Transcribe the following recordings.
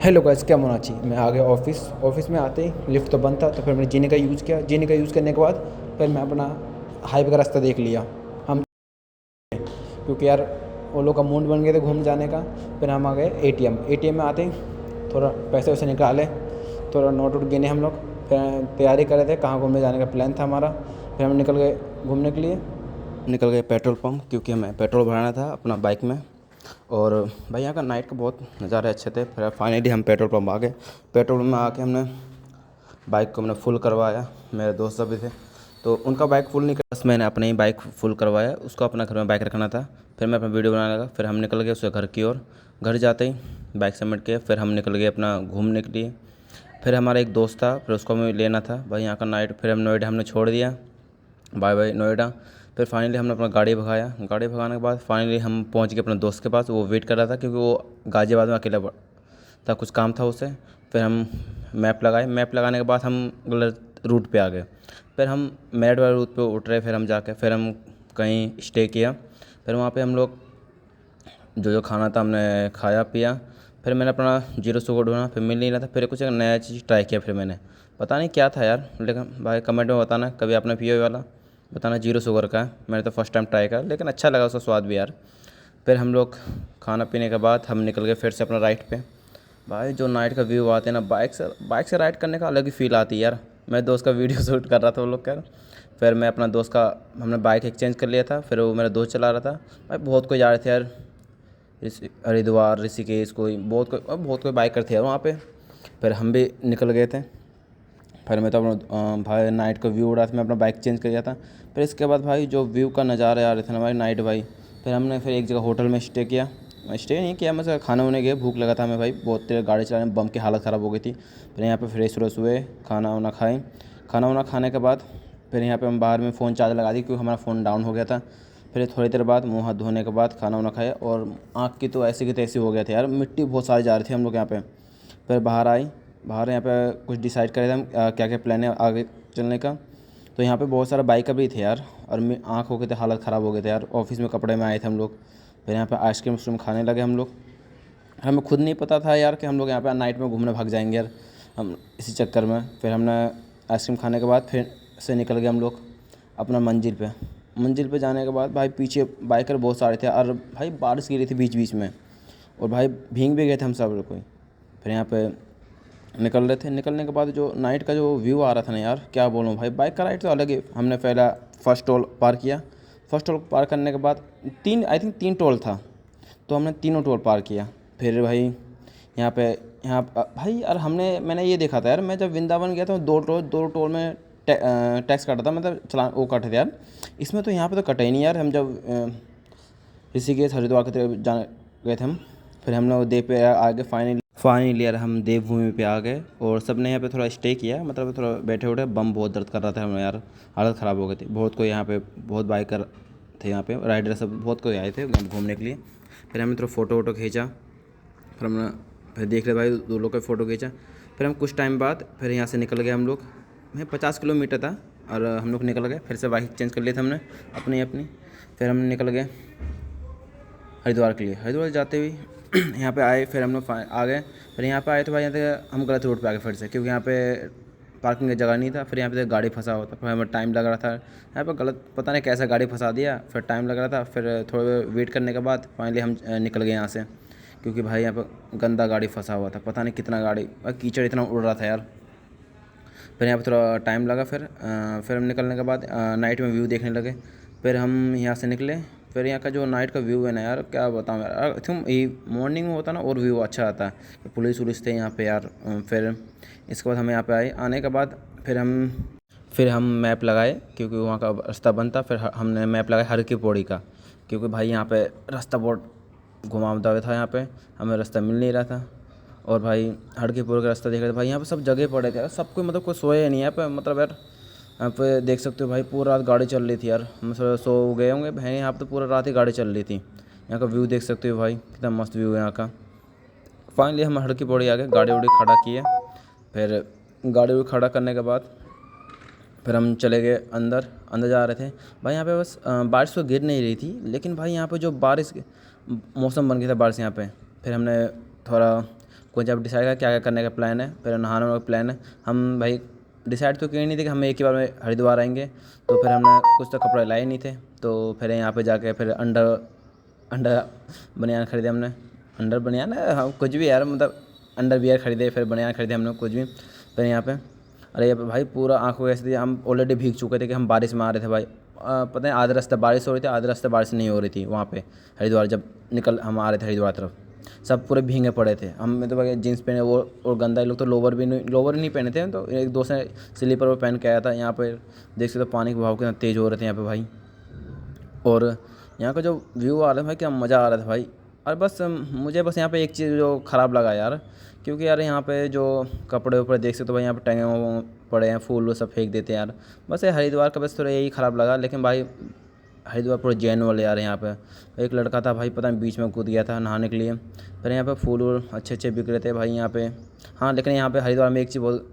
Hello guys, क्या होना चाहिए। मैं आ गया ऑफिस में आते ही लिफ्ट तो बंद था, तो फिर मैंने जीने का यूज़ किया। जीने का यूज़ करने के बाद फिर मैं अपना हाईवे का रास्ता देख लिया। हम क्योंकि यार वो लोग का मूड बन गए थे घूमने जाने का। फिर हम आ गए एटीएम में आते ही थोड़ा पैसे वैसे निकाले, थोड़ा नोट वोट गिने हम लोग। फिर तैयारी कर रहे थे कहाँ घूमने जाने का प्लान था हमारा। फिर हम निकल गए घूमने के लिए। निकल गए पेट्रोल पंप, क्योंकि हमें पेट्रोल भराना था अपना बाइक में। और भाई यहाँ का नाइट का बहुत नज़ारे अच्छे थे। फिर फाइनली हम पेट्रोल पंप आ गए। पेट्रोल पंप में आके हमने बाइक को हमने फुल करवाया। मेरे दोस्त सब भी थे तो उनका बाइक फुल नहीं कर, बस मैंने अपनी ही बाइक फुल करवाया। उसको अपना घर में बाइक रखना था। फिर मैं अपना वीडियो बनाने लगा। फिर हम निकल गए उसके घर की ओर। घर जाते ही बाइक सबमिट किया। फिर हम निकल गए अपना घूमने के लिए। फिर हमारा एक दोस्त था, फिर उसको हमें लेना था भाई यहाँ का नाइट। फिर हम नोएडा हमने छोड़ दिया। Bye bye Noida. फिर फाइनली हमने अपना गाड़ी भगाया। गाड़ी भगाने के बाद फाइनली हम पहुंच गए अपने दोस्त के पास। वो वेट कर रहा था क्योंकि वो गाज़ियाबाद में अकेला था, कुछ काम था उसे। फिर हम मैप लगाए। मैप लगाने के बाद हम गलत रूट पे आ गए। फिर हम मेरठ वाले रूट पे उतरे। फिर हम जाके फिर हम कहीं स्टे किया। फिर वहाँ पे हम लोग जो जो खाना था हमने खाया पिया। फिर मैंने अपना जीरो सुगर ढूंढा, फिर मिल नहीं रहा था। फिर कुछ एक नया चीज़ ट्राई किया। फिर मैंने पता नहीं क्या था यार, लेकिन भाई कमेंट में बताना कभी आपने पिया हुआ वाला, बताना। जीरो शुगर का है। मैंने तो फर्स्ट टाइम ट्राई करा, लेकिन अच्छा लगा उसका स्वाद भी यार। फिर हम लोग खाना पीने के बाद हम निकल गए फिर से अपना राइड पे। भाई जो नाइट का व्यू आते हैं ना, बाइक से राइड करने का अलग ही फील आती है यार। मैं दोस्त का वीडियो शूट कर रहा था वो लोग कर। फिर मैं अपना दोस्त का, हमने बाइक एक्सचेंज कर लिया था। फिर वो मेरा दोस्त चला रहा था। भाई बहुत कोई जा रहे थे यार, हरिद्वार ऋषिकेश, बहुत कोई बाइकर थे यार वहाँ पे। फिर हम भी निकल गए थे। फिर मैं तो अपना भाई नाइट का व्यू उड़ा था, मैं अपना बाइक चेंज कर दिया था। फिर इसके बाद भाई जो व्यू का नज़ारा आ रहे थे ना भाई नाइट भाई। फिर हमने फिर एक जगह होटल में स्टे नहीं किया, मतलब खाना होने गए। भूख लगा था हमें भाई, बहुत तेज गाड़ी चलाने में बम की हालत ख़राब हो गई थी। फिर यहाँ पे फ्रेश व्रेश हुए, खाना वाना खाए। खाना वाना खाने के बाद फिर यहाँ पे हम बाहर में फ़ोन चार्ज लगा दी, क्योंकि हमारा फ़ोन डाउन हो गया था। फिर थोड़ी देर बाद मुँह हाथ धोने के बाद खाना वाना खाया, और आँख की तो ऐसी की तैसी हो गया था यार, मिट्टी बहुत सारी जा रही थी हम लोग यहाँ पे। फिर बाहर यहाँ पे कुछ डिसाइड करे थे हम क्या क्या प्लान है आगे चलने का। तो यहाँ पे बहुत सारा बाइक भी थे यार, और आँख हो गए थे, हालत ख़राब हो गए थे यार। ऑफिस में कपड़े में आए थे हम लोग। फिर यहाँ पे आइसक्रीम वाइसक्रीम खाने लगे हम लोग। हमें खुद नहीं पता था यार कि हम लोग यहाँ पे नाइट में घूमने भाग जाएंगे यार, हम इसी चक्कर में। फिर हमने आइसक्रीम खाने के बाद फिर से निकल गए हम लोग अपना मंजिल पे जाने के बाद भाई पीछे बाइकर बहुत सारे थे, और भाई बारिश गिरी थी बीच बीच में, और भाई भीग भी गए थे हम सब लोग कोई। फिर यहाँ पे निकल रहे थे। निकलने के बाद जो नाइट का जो व्यू आ रहा था ना यार, क्या बोलूँ भाई, बाइक का राइड तो अलग ही। हमने पहला फर्स्ट टोल पार किया। फर्स्ट टोल पार करने के बाद तीन टोल था, तो हमने तीनों टोल पार किया। फिर भाई भाई यार मैंने ये देखा था यार, मैं जब वृंदावन गया था दो टोल में टैक्स काटा था, मतलब चलान वो काटे थे यार। इसमें तो यहाँ पे तो कटा ही नहीं यार। हम जब ऋषिकेश हरिद्वार की तरफ जाने गए थे हम। फिर हम लोग देव पे आगे फाइनली यार हम देवभूमि पे आ गए। और सब ने यहाँ पे थोड़ा स्टे किया, मतलब थोड़ा बैठे उठे। बम बहुत दर्द कर रहा था हमें यार, हालत ख़राब हो गई थी। बहुत कोई यहाँ पे, बहुत बाइकर थे यहाँ पे, राइडर सब बहुत कोई आए थे घूमने के लिए। फिर हमने थोड़ा फ़ोटो वोटो खींचा। फिर हमने फिर देख रहे भाई दो लोग का फ़ोटो खींचा। फिर हम कुछ टाइम बाद फिर यहाँ से निकल गए हम लोग। 50 किलोमीटर था, और हम लोग निकल गए। फिर से बाइक चेंज कर लिया था हमने अपनी। फिर हम निकल गए हरिद्वार के लिए। हरिद्वार जाते हुए यहाँ पे आए। फिर हम लोग आ गए। फिर यहाँ पे आए तो भाई यहाँ पे हम गलत रोड पे आ गए फिर से, क्योंकि यहाँ पे पार्किंग की जगह नहीं था। फिर यहाँ पे गाड़ी फंसा हुआ था। फिर हमें टाइम लग रहा था यहाँ पे, गलत पता नहीं कैसा गाड़ी फंसा दिया। फिर टाइम लग रहा था। फिर थोड़ा वेट करने के बाद फाइनली हम निकल गए यहाँ से, क्योंकि भाई यहाँ पर गंदा गाड़ी फंसा हुआ था। पता नहीं कितना गाड़ी, कीचड़ इतना उड़ रहा था यार। फिर यहाँ पर थोड़ा टाइम लगा। फिर हम निकलने के बाद नाइट में व्यू देखने लगे। फिर हम यहाँ से निकले। फिर यहाँ का जो नाइट का व्यू है ना यार, क्या बताऊँ यार। तुम ये मॉर्निंग में होता ना और व्यू अच्छा आता है। पुलिस वुलिस थे यहाँ पे यार। फिर इसके बाद हम यहाँ पे आने के बाद फिर हम मैप लगाए, क्योंकि वहाँ का रास्ता बंद था। फिर हमने मैप लगाया हर की पौड़ी का, क्योंकि भाई यहाँ पे रास्ता बहुत घुमावदार था। यहाँ पे हमें रास्ता मिल नहीं रहा था। और भाई हड़कीपुर का रास्ता देख रहे थे भाई, यहाँ पे सब जगह पड़े थे यार। सब कोई मतलब कोई सोया नहीं है यहाँ पे, मतलब यार यहाँ पे देख सकते हो भाई पूरा रात गाड़ी चल रही थी यार। हम सो गए होंगे भाई, यहाँ पे तो पूरा रात ही गाड़ी चल रही थी। यहाँ का व्यू देख सकते हो भाई, कितना मस्त व्यू है यहाँ का। फाइनली हम हड़की पौड़ी आ गए, गाड़ी उड़ी खड़ा किए। फिर गाड़ी उड़ी खड़ा करने के बाद फिर हम चले गए अंदर जा रहे थे भाई। यहाँ पे बस बारिश तो गिर नहीं रही थी, लेकिन भाई यहाँ पे जो बारिश मौसम बन गया था बारिश यहाँ पे। फिर हमने थोड़ा कुछ जब डिसाइड किया क्या क्या करने का प्लान है, फिर नहाने का प्लान है। हम भाई डिसाइड तो किए नहीं थे कि हम एक ही बार में हरिद्वार आएंगे, तो फिर हमने कुछ तो कपड़े लाए नहीं थे, तो फिर यहाँ पे जाके फिर अंडर अंडर बनियान खरीदे हमने। अंडर बनियान हाँ कुछ भी यार, मतलब अंडर वियर खरीदे, फिर बनियान खरीदे हमने कुछ भी। फिर यहाँ पे अरे ये भाई पूरा आंखों ऐसे थी, हम ऑलरेडी भीग चुके थे कि हम बारिश में आ रहे थे भाई। पता नहीं आधे रास्ते बारिश हो रही थी, आधे रास्ते बारिश नहीं हो रही थी वहाँ पे हरिद्वार। जब हम आ रहे थे हरिद्वार तरफ, सब पूरे भीगे पड़े थे। हम में तो भाई जीन्स पहने वो, और गंदा ही लोग तो लोवर भी नहीं पहने थे। तो एक दोस्त ने स्लीपर वो पहन के आया था। यहाँ पर देख सकते हो पानी के बहाव कितना तेज़ हो रहे थे यहाँ पे भाई। और यहाँ का जो व्यू आ रहा था भाई, क्या मज़ा आ रहा था भाई। और बस मुझे बस यहाँ पे एक चीज़ जो ख़राब लगा यार, क्योंकि यार यहाँ पे जो कपड़े ऊपर देख सकते हो भाई, यहाँ पे टंगे हुए पड़े हैं, फूल वो सब फेंक देते हैं यार। बस ये हरिद्वार का बस थोड़ा यही ख़राब लगा। लेकिन भाई हरिद्वार पूरा जैन वाले यार यहाँ पे। एक लड़का था भाई, पता नहीं बीच में कूद गया था नहाने के लिए। फिर यहाँ पे फूल वूल अच्छे अच्छे बिक रहे थे भाई यहाँ पे। हाँ लेकिन यहाँ पे हरिद्वार में एक चीज़ बहुत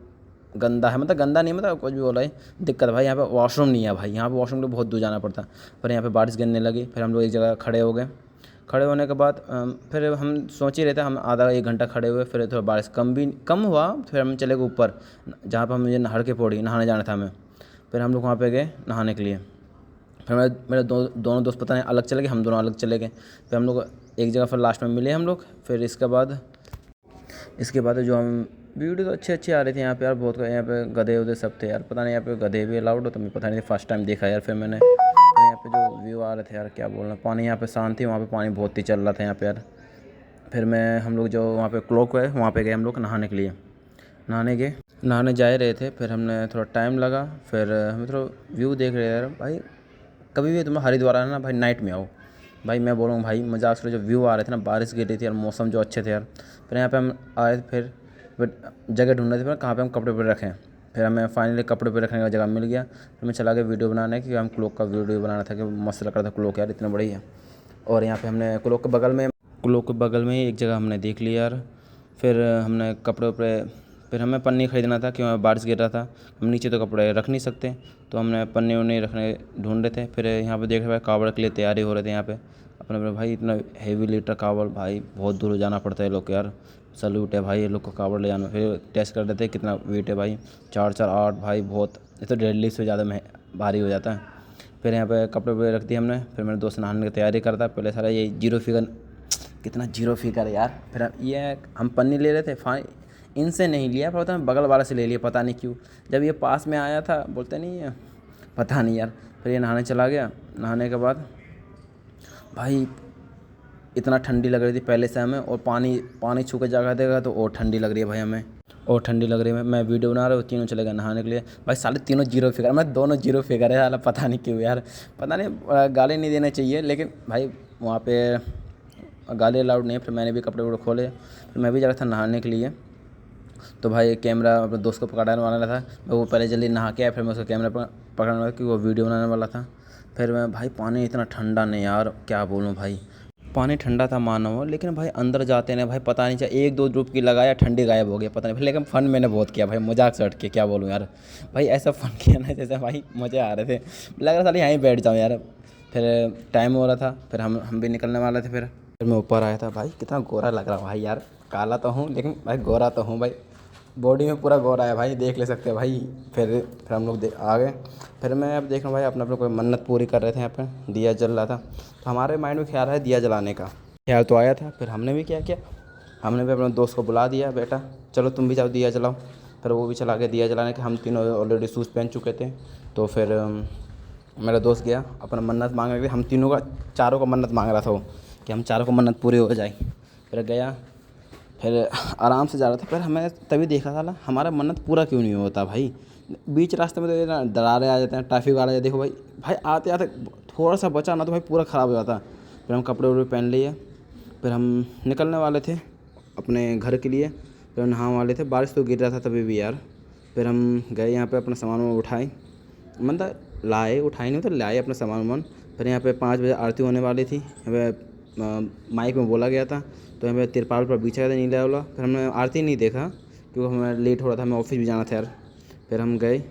गंदा है, मतलब गंदा नहीं, मतलब कुछ भी बोला है, दिक्कत है भाई यहाँ पे वॉशरूम नहीं है भाई। यहाँ पे वॉशरूम के लिए बहुत दूर जाना पड़ता। फिर यहाँ पे बारिश गिरने लगी, फिर हम लोग एक जगह खड़े हो गए। खड़े होने के बाद फिर हम सोच ही रहे थे, हम आधा एक घंटा खड़े हुए, फिर थोड़ा बारिश कम हुआ, फिर हम चले गए ऊपर जहाँ पर मुझे नहर के पौड़ी नहाने जाना था हमें। फिर हम लोग वहाँ पे गए नहाने के लिए। फिर मेरे दोनों दोस्त पता नहीं अलग चले गए, हम दोनों अलग चले गए। फिर हम लोग एक जगह फिर लास्ट में मिले हम लोग। फिर इसके बाद जो हम वीडियो तो अच्छे अच्छे आ रहे थे यहाँ पे यार, बहुत यहाँ पे गधे उधे सब थे यार। पता नहीं यहाँ पे गधे भी अलाउड हो, तो मुझे पता नहीं, फर्स्ट टाइम देखा यार। फिर मैंने यहाँ पे जो व्यू आ रहे थे यार, क्या बोलना, पानी यहाँ पे शांत थी, वहाँ पे पानी बहुत ही चल रहा था यहाँ पे यार। फिर हम लोग जो वहाँ पे क्लॉक है वहाँ पे गए हम लोग नहाने के लिए। नहाने जा रहे थे, फिर हमने थोड़ा टाइम लगा, फिर हम थोड़ा व्यू देख रहे यार भाई। कभी भी तुम हरिद्वार आना ना भाई, नाइट में आओ भाई। मैं बोल रहा हूँ भाई, मज़ाक से जो व्यू आ रहे थे ना, बारिश गिर रही थी यार, मौसम जो अच्छे थे यार। फिर यहाँ पे हम आए, फिर जगह ढूंढ रहे थे फिर कहाँ पे हम कपड़े पर रखें। फिर हमें फाइनली कपड़े पे रखने का जगह मिल गया। फिर मैं चला गया वीडियो बनाने, क्योंकि हम क्लॉक का वीडियो बनाना था, कि मस्त लग रहा था क्लॉक यार, इतना बढ़िया। और यहाँ पे हमने क्लॉक के बगल में ही एक जगह हमने देख लिया यार। फिर हमने कपड़े उपड़े, फिर हमें पन्नी ख़रीदना था, क्योंकि बारिश गिर रहा था, हम नीचे तो कपड़े रख नहीं सकते, तो हमने पन्नी उन्नी रखने ढूंढ रहे थे। फिर यहाँ पे देख रहे भाई कावड़ के लिए तैयारी हो रहे थे यहाँ पे अपने भाई। इतना हेवी लीटर कावड़ भाई, बहुत दूर जाना पड़ता है लोग यार। सल्यूट है भाई ये लोग को कावड़ ले जाना। फिर टेस्ट कर रहे थे कितना वेट है भाई, 4-4-8 भाई, बहुत ये तो डेडली से ज़्यादा भारी हो जाता है। फिर यहाँ पे कपड़े वपड़े रख दिए हमने। फिर मेरे दोस्त नहाने की तैयारी करता, पहले सारा ये जीरो फिगर, कितना जीरो फिगर है यार। फिर ये हम पन्नी ले रहे थे, इनसे नहीं लिया, पर पता नहीं बगल वाले से ले लिया, पता नहीं क्यों। जब ये पास में आया था, बोलते नहीं है, पता नहीं यार। फिर ये नहाने चला गया। नहाने के बाद भाई इतना ठंडी लग रही थी पहले से हमें, और पानी छू के जगह देगा तो और ठंडी लग रही है भाई हमें, और ठंडी लग रही है। मैं वीडियो बना रहा हूँ, तीनों चले गए नहाने के लिए भाई। साले तीनों जीरो फिगर, मैं दोनों जीरो फिगर है साला, पता नहीं क्यों यार। पता नहीं, गाली नहीं देना चाहिए, लेकिन भाई वहाँ पे गाली अलाउड नहीं है। फिर मैंने भी कपड़े वपड़े खोले, फिर मैं भी जा रहा था नहाने के लिए। तो भाई कैमरा अपने दोस्त को पकड़ाने वाला था, मैं वो पहले जल्दी नहा के आया, फिर मैं उसका कैमरा पकड़ने वाला, क्योंकि वो वीडियो बनाने वाला था। फिर मैं भाई, पानी इतना ठंडा नहीं यार, क्या बोलूँ भाई। पानी ठंडा था मानो हो, लेकिन भाई अंदर जाते ना भाई, पता नहीं चला, एक दो डुबकी लगाया, ठंडी गायब हो गया, पता नहीं। लेकिन फ़न मैंने बहुत किया भाई, मजाक से हट के, क्या बोलूँ यार भाई। ऐसा फ़न किया ना जैसे भाई मज़े आ रहे थे, लग रहा था यहीं बैठ जाऊँ यार। फिर टाइम हो रहा था, फिर हम भी निकलने वाले थे। फिर मैं ऊपर आया था भाई, कितना गोरा लग रहा भाई यार। काला तो हूँ, लेकिन भाई गोरा तो हूँ भाई, बॉडी में पूरा गोरा है भाई, देख ले सकते हैं भाई। फिर हम लोग आ गए। फिर मैं अब देख रहा हूँ भाई, अपना कोई मन्नत पूरी कर रहे थे यहाँ पे, दिया जल रहा था। तो हमारे माइंड में ख्याल है दिया जलाने का, ख्याल तो आया था। फिर हमने भी क्या किया, हमने भी अपने दोस्त को बुला दिया, बेटा चलो तुम भी जाओ दिया जलाओ। फिर वो भी चला गया दिया जलाने के। हम तीनों ऑलरेडी शूज़ पहन चुके थे। तो फिर मेरा दोस्त गया अपना मन्नत मांगने के लिए। हम तीनों का, चारों का मन्नत मांग रहा था वो, कि हम चारों को मन्नत पूरी हो जाए। फिर गया, फिर आराम से जा रहा था। फिर हमें तभी देखा था ना, हमारा मन्नत पूरा क्यों नहीं होता भाई। बीच रास्ते में तो ये ना दरारें आ जाते हैं, ट्रैफिक वाले, देखो भाई भाई आते आते थोड़ा सा बचा ना तो भाई पूरा ख़राब हो जाता। फिर हम कपड़े वपड़े पहन लिए, फिर हम निकलने वाले थे अपने घर के लिए। फिर नहाने वाले थे, बारिश तो गिर रहा था तभी भी यार। फिर हम गए यहाँ पे, अपना सामान उठाए, मतलब लाए, उठाए नहीं तो लाए अपना सामान। फिर यहाँ पे 5 बजे आरती होने वाली थी, यहाँ पे माइक में बोला गया था। तो हमें तिरपाल पर बिछा था नीला वाला। फिर हमने आरती नहीं देखा, क्योंकि हमें लेट हो रहा था, हमें ऑफिस भी जाना था यार। फिर हम गए,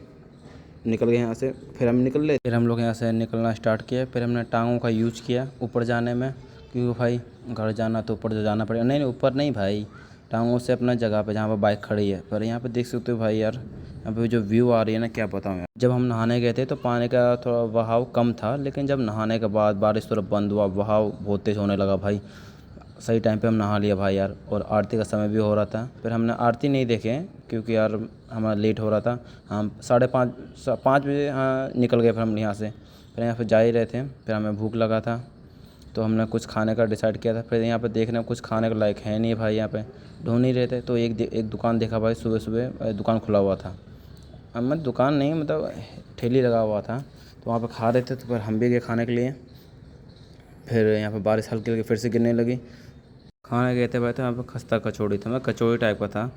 निकल गए यहाँ से। फिर हम निकल रहे, फिर हम लोग यहाँ से निकलना स्टार्ट किया। फिर हमने टांगों का यूज़ किया ऊपर जाने में, क्योंकि भाई घर जाना तो ऊपर तो जाना पड़ेगा। नहीं ऊपर नहीं भाई, टांगों से अपना जगह पे जहाँ पर बाइक खड़ी है। पर यहाँ पे देख सकते हो भाई यार, यहाँ पे जो व्यू आ रही है ना, क्या बताऊँ यार। जब हम नहाने गए थे तो पानी का थोड़ा बहाव कम था, लेकिन जब नहाने के बाद बारिश थोड़ा बंद हुआ, बहाव बहुत तेज़ होने लगा भाई। सही टाइम पे हम नहा लिया भाई यार। और आरती का समय भी हो रहा था, फिर हमने आरती नहीं देखे क्योंकि यार हमारा लेट हो रहा था। हम 5:30 बजे निकल गए फिर हम यहाँ से। फिर यहाँ पे जा ही रहे थे, फिर हमें भूख लगा था तो हमने कुछ खाने का डिसाइड किया था। फिर यहाँ पे देखने में कुछ खाने के लायक है नहीं भाई, यहाँ पे ढूंढ ही रहे थे तो एक दुकान देखा भाई। सुबह सुबह दुकान खुला हुआ था, मतलब दुकान नहीं, मतलब ठेली लगा हुआ था, तो वहाँ पे खा रहे थे। तो फिर हम भी गए खाने के लिए। फिर यहाँ पे बारिश हल्की हल्की फिर से गिरने लगी। खाने गए थे भाई, तो यहाँ पे खस्ता कचौड़ी था, मतलब कचौड़ी टाइप का था।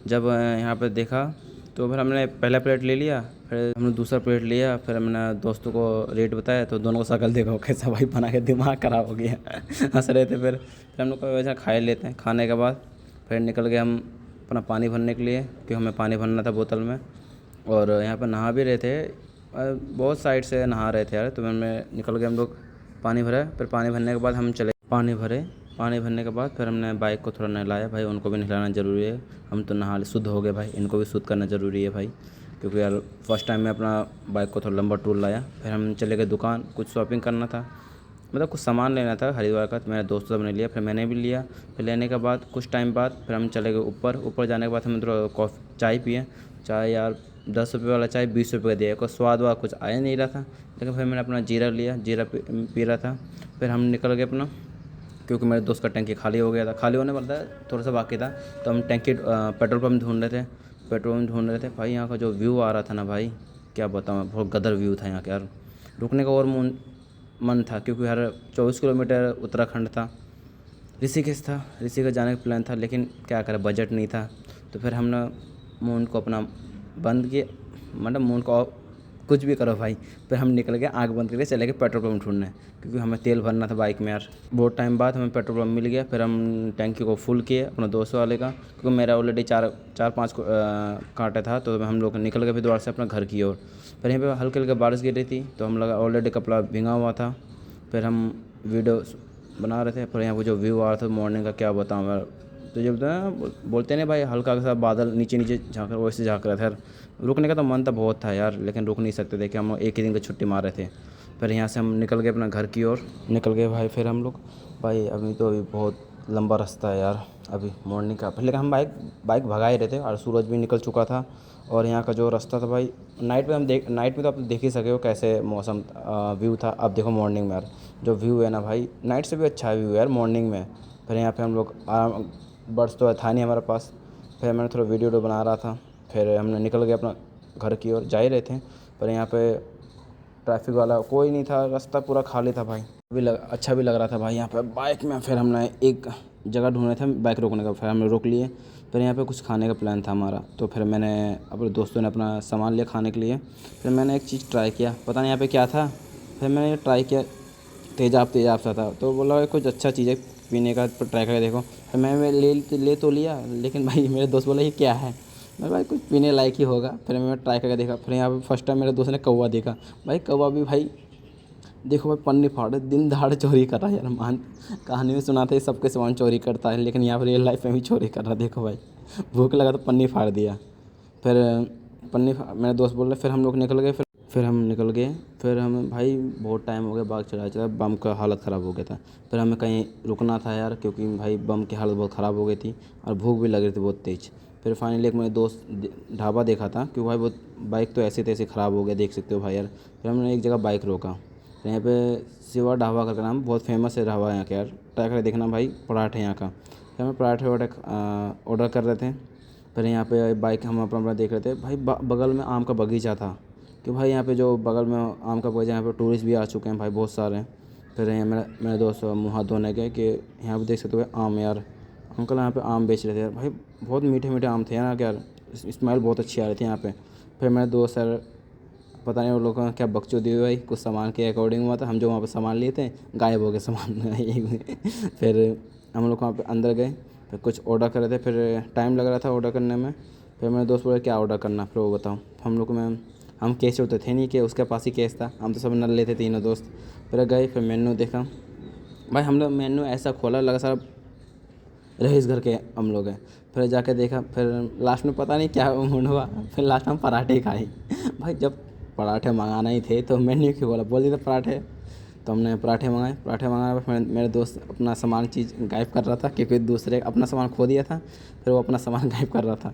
जब यहाँ पे देखा तो फिर हमने पहला प्लेट ले लिया, फिर हमने दूसरा प्लेट लिया। फिर हमने दोस्तों को रेट बताया तो दोनों को शक्ल देखो कैसा भाई बना के दिमाग ख़राब हो गया हंस रहे थे। फिर हम लोग को वैसा खा ही लेते हैं। खाने के बाद फिर निकल गए हम अपना पानी भरने के लिए, क्योंकि हमें पानी भरना था बोतल में। और यहाँ पर नहा भी रहे थे, बहुत साइड से नहा रहे थे यार। तो मैं निकल गए हम लोग, पानी भरा। फिर पानी भरने के बाद हम चले, पानी भरने के बाद फिर हमने बाइक को थोड़ा नहलाया भाई, उनको भी नहलाना ज़रूरी है। हम तो नहा शुद्ध हो गए भाई, इनको भी शुद्ध करना ज़रूरी है भाई, क्योंकि यार फर्स्ट टाइम मैं अपना बाइक को थोड़ा लंबा टूर लाया। फिर हम चले गए दुकान, कुछ शॉपिंग करना था, मतलब कुछ सामान लेना था हरिद्वार का। तो मेरे दोस्तों ने लिया, फिर मैंने भी लिया। फिर लेने के बाद कुछ टाइम बाद फिर हम चले गए ऊपर जाने के बाद हम थोड़ा चाय पिए। चाय यार 10 रुपये वाला चाय 20 रुपये का दिया, कोई स्वाद वाद कुछ आया नहीं रहा था। लेकिन फिर मैंने अपना जीरा लिया, जीरा पी रहा था। फिर हम निकल गए अपना, क्योंकि मेरे दोस्त का टंकी खाली हो गया था, खाली होने वाला था, थोड़ा सा बाकी था। तो हम टंकी पेट्रोल पंप ढूंढ रहे थे भाई। यहाँ का जो व्यू आ रहा था ना भाई, क्या बताऊँ, बहुत गदर व्यू था यहाँ का यार। रुकने का और मन था, क्योंकि हर 24 किलोमीटर उत्तराखंड था। ऋषिकेश जाने का प्लान था, लेकिन क्या करें, बजट नहीं था। तो फिर हमने मून को अपना बंद किया, मतलब मून को कुछ भी करो भाई। फिर हम निकल गए, आँख बंद करके चले गए पेट्रोल पंप ढूंढने, क्योंकि हमें तेल भरना था बाइक में यार। बहुत टाइम बाद हमें पेट्रोल पंप मिल गया। फिर हम टैंकी को फुल किए अपने दोस्त वाले का, क्योंकि मेरा ऑलरेडी 4-5 कांटे था। तो हम लोग निकल गए फिर द्वार से अपना घर की ओर। फिर यहीं पर हल्की हल्की बारिश गिर रही थी, तो हम लगा ऑलरेडी कपड़ा भींगा हुआ था। फिर हम वीडियो बना रहे थे। फिर यहाँ पर जो व्यू आ रहा था मॉर्निंग का, क्या बताऊँ यार। तो जब बोलते हैं ना भाई, हल्का सा बादल नीचे नीचे झाँक रहा, वैसे झाँक रहा था यार। रुकने का तो मन तो बहुत था यार, लेकिन रुक नहीं सकते थे कि हम एक ही दिन की छुट्टी मार रहे थे। फिर यहाँ से हम निकल गए अपना घर की ओर, निकल गए भाई। फिर हम लोग भाई, अभी बहुत लंबा रास्ता है यार अभी मॉर्निंग का। फिर लेकिन हम बाइक भगा ही रहे थे, और सूरज भी निकल चुका था। और यहाँ का जो रास्ता था भाई, नाइट में तो आप देख ही सके हो कैसे मौसम व्यू था। अब देखो मॉर्निंग में यार जो व्यू है ना भाई, नाइट से भी अच्छा व्यू है यार मॉर्निंग में। फिर यहाँ पे हम लोग बड्स तो था नहीं हमारे पास। फिर मैंने थोड़ा वीडियो बना रहा था। फिर हमने निकल गए अपना घर की ओर, जा ही रहे थे। पर यहाँ पे ट्रैफिक वाला कोई नहीं था, रास्ता पूरा खाली था भाई। अच्छा भी लग रहा था भाई यहाँ पे बाइक में। फिर हमने एक जगह ढूंढे थे बाइक रोकने का, फिर हमने रोक लिए। फिर यहाँ पे कुछ खाने का प्लान था हमारा, तो फिर मैंने अपने दोस्तों ने अपना सामान लिया खाने के लिए। फिर मैंने एक चीज़ ट्राई किया, पता नहीं यहाँ पे क्या था। फिर मैंने ट्राई किया, तेज़ाब सा था। तो बोला कुछ अच्छा चीज़ है पीने का, ट्राई करके देखो। फिर मैं ले तो लिया, लेकिन भाई मेरे दोस्त बोला ये क्या है। मैं भाई कुछ पीने लायक ही होगा। फिर मैं ट्राई करके देखा। फिर यहाँ पे फर्स्ट टाइम मेरे दोस्त ने कौवा देखा। भाई कौवा भी भाई, देखो भाई पन्नी फाड़ दिन दहाड़े चोरी कर रहा है यार। मान कहानी में सुना था ये सबके सामान चोरी करता है, लेकिन यहाँ पर रियल लाइफ में भी चोरी कर रहा है। देखो भाई, भूख लगा तो पन्नी फाड़ दिया। फिर मेरे दोस्त बोल रहे, फिर हम लोग निकल गए। फिर हम निकल गए। फिर हम भाई बहुत टाइम हो गया बाइक चला बम का हालत ख़राब हो गया था। फिर हमें कहीं रुकना था यार, क्योंकि भाई बम की हालत बहुत ख़राब हो गई थी और भूख भी लग रही थी बहुत तेज़। फिर फाइनली एक मेरे दोस्त ढाबा देखा था, क्योंकि भाई बहुत बाइक तो ऐसे तैसे ख़राब हो गया, देख सकते हो भाई यार। फिर हमने एक जगह बाइक रोका, तो यहाँ पे शिवा ढाबा का नाम बहुत फेमस है ढाबा यहाँ का यार। ट्राई करके देखना भाई, पराठे यहाँ का। फिर हमें पराठे ऑर्डर कर रहे थे। फिर यहाँ पे बाइक हम अपना देख रहे थे भाई। बगल में आम का बगीचा था, कि भाई यहाँ पे जो बगल में आम का बगीचा, यहाँ पे टूरिस्ट भी आ चुके हैं भाई बहुत सारे। फिर यहाँ मेरे दोस्त मुँह हाथ धोने गए कि यहाँ पे देख सकते हो आम यार, अंकल यहाँ पे आम बेच रहे थे यार। भाई बहुत मीठे मीठे आम थे यार यार, स्मेल बहुत अच्छी आ रही थी यहाँ पे। फिर मेरे दोस्त सर, पता नहीं उन लोगों का क्या बकचोदी हुई भाई, कुछ सामान के अकॉर्डिंग हुआ था। हम जो वहाँ पे सामान लिए थे गायब हो गए सामान फिर हम लोग वहाँ पे अंदर गए, फिर कुछ ऑर्डर कर रहे थे। फिर टाइम लग रहा था ऑर्डर करने में। फिर मेरे दोस्त बोले क्या ऑर्डर करना, फिर वो बताओ। हम लोग में हम कैश होते थे नहीं कि उसके पास ही कैश था, हम तो सब नल लेते तीनों दोस्त। फिर गए, फिर मेन्यू देखा भाई। हम लोग मेन्यू ऐसा खोला, लगा सारा रईस घर के हम लोग हैं। फिर जाके देखा, फिर लास्ट में पता नहीं क्या मूड हुआ, फिर लास्ट में हम पराठे खाए। भाई जब पराठे मंगाना ही थे तो मेन्यू क्यों बोल दिया था पराठे। तो हमने पराठे मंगाए फिर मेरे दोस्त अपना सामान चीज़ गायब कर रहा था, क्योंकि दूसरे अपना सामान खो दिया था, फिर वो अपना सामान गायब कर रहा था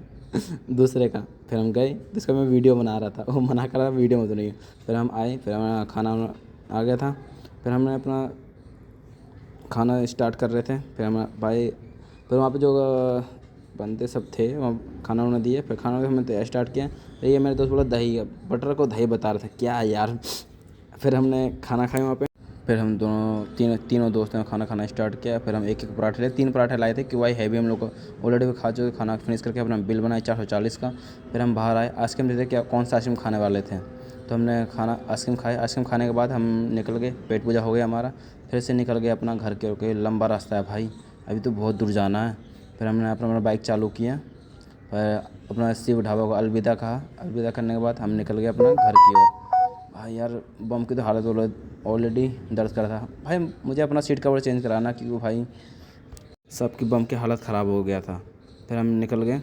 दूसरे का। फिर हम गए, जिसका मैं वीडियो बना रहा था, वो मना कर रहा था वीडियो मत बनाइए। फिर हम आए, फिर हमारा खाना आ गया था। फिर हमने अपना खाना स्टार्ट कर रहे थे। फिर हम भाई, फिर वहाँ पे जो बंदे सब थे वहाँ खाना वाना दिए। फिर खाना हमने स्टार्ट किया। फिर ये मेरे दोस्त बोला दही, बटर को दही बता रहा था, क्या यार। फिर हमने खाना खाया वहाँ पे। फिर हम तीनों दोस्तों ने खाना खाना स्टार्ट किया। फिर हम एक पराठे ले 3 पराठे लाए थे, कि भाई हैवी हम लोग को ऑलरेडी खा चुके। खाना फिनिश करके अपना बिल बनाए 440 का। फिर हम बाहर आए, आइसक्रीम लेते क्या कौन सा आइसक्रीम खाने वाले थे, तो हमने आइसक्रीम खाए। आइसक्रीम खाने के बाद हम निकल गए, पेट पूजा हो गया हमारा। फिर से निकल गए अपना घर के लंबा रास्ता है भाई, अभी तो बहुत दूर जाना है। फिर हमने अपना बाइक चालू किया, फिर अपना शिव ढाबा को अलविदा कहा। अलविदा करने के बाद हम निकल गए अपना घर की ओर। भाई यार बम की तो हालत ऑलरेडी दर्द कर रहा था भाई। मुझे अपना सीट कवर चेंज कराना, क्योंकि भाई सबकी बम की हालत ख़राब हो गया था। फिर हम निकल गए।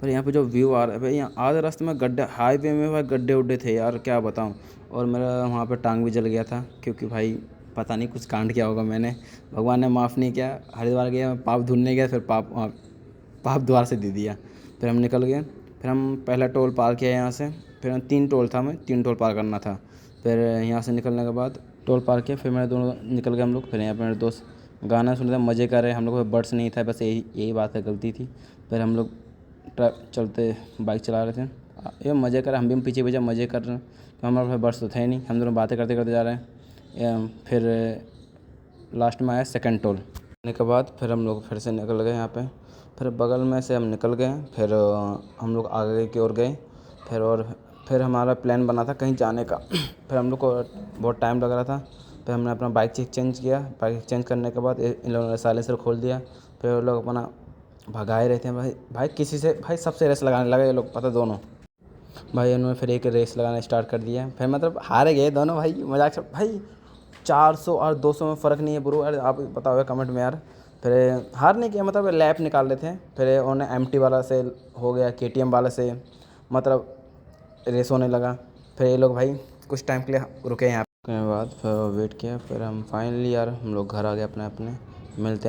पर यहाँ पे जो व्यू आ रहा है भाई, यहाँ आधे रास्ते में गड्ढे, हाईवे में भाई गड्ढे उड्ढे थे यार, क्या बताऊँ। और मेरा वहाँ पे टांग भी जल गया था, क्योंकि भाई पता नहीं कुछ कांड किया होगा मैंने, भगवान ने माफ़ नहीं किया। हरिद्वार गया, मैं पाप धुलने गया, फिर पाप द्वार से दे दिया। फिर हम निकल गए। फिर हम पहला टोल पार किया यहाँ से। फिर हम 3 टोल था, हमें 3 टोल पार करना था। फिर यहाँ से निकलने के बाद टोल पार किया। फिर मेरे दोनों निकल गए हम लोग। फिर यहाँ पर मेरे दोस्त गाना सुन रहे थे, मज़े कर रहे। हम लोग को बड्स नहीं था, बस यही बात है, गलती थी। फिर हम लोग चलते बाइक चला रहे थे, ये मज़े कर, हम भी पीछे पीछे मज़े कर रहे हैं। तो हमारे पास बस तो थे नहीं, हम दोनों बातें करते करते जा रहे हैं। फिर लास्ट में आया सेकंड टोल आने के बाद, फिर हम लोग फिर से निकल गए यहाँ पे। फिर बगल में से हम निकल गए। फिर हम लोग आगे की ओर गए। फिर हमारा प्लान बना था कहीं जाने का। फिर हम लोग को बहुत टाइम लग रहा था। फिर हमने अपना बाइक चेंज किया। बाइक चेंज करने के बाद इन लोगों ने साइलेंसर खोल दिया। फिर वो लोग अपना भगाए रहे थे भाई किसी से, भाई सबसे रेस लगाने लगे ये लोग, पता दोनों भाई। उन्होंने फिर एक रेस लगाना स्टार्ट कर दिया। फिर मतलब हार गए दोनों भाई, मजाक से भाई। 400 और 200 में फ़र्क नहीं है ब्रो, अरे आप बताओ कमेंट में यार। फिर हार नहीं किया, मतलब लैप निकाल रहे थे। फिर उन्हें एमटी वाला से हो गया, केटीएम वाला से मतलब रेस होने लगा। फिर ये लोग भाई कुछ टाइम के लिए रुके यहाँ के बाद, फिर वेट किया। फिर हम फाइनली यार हम लोग घर आ गए अपने अपने। मिलते हैं।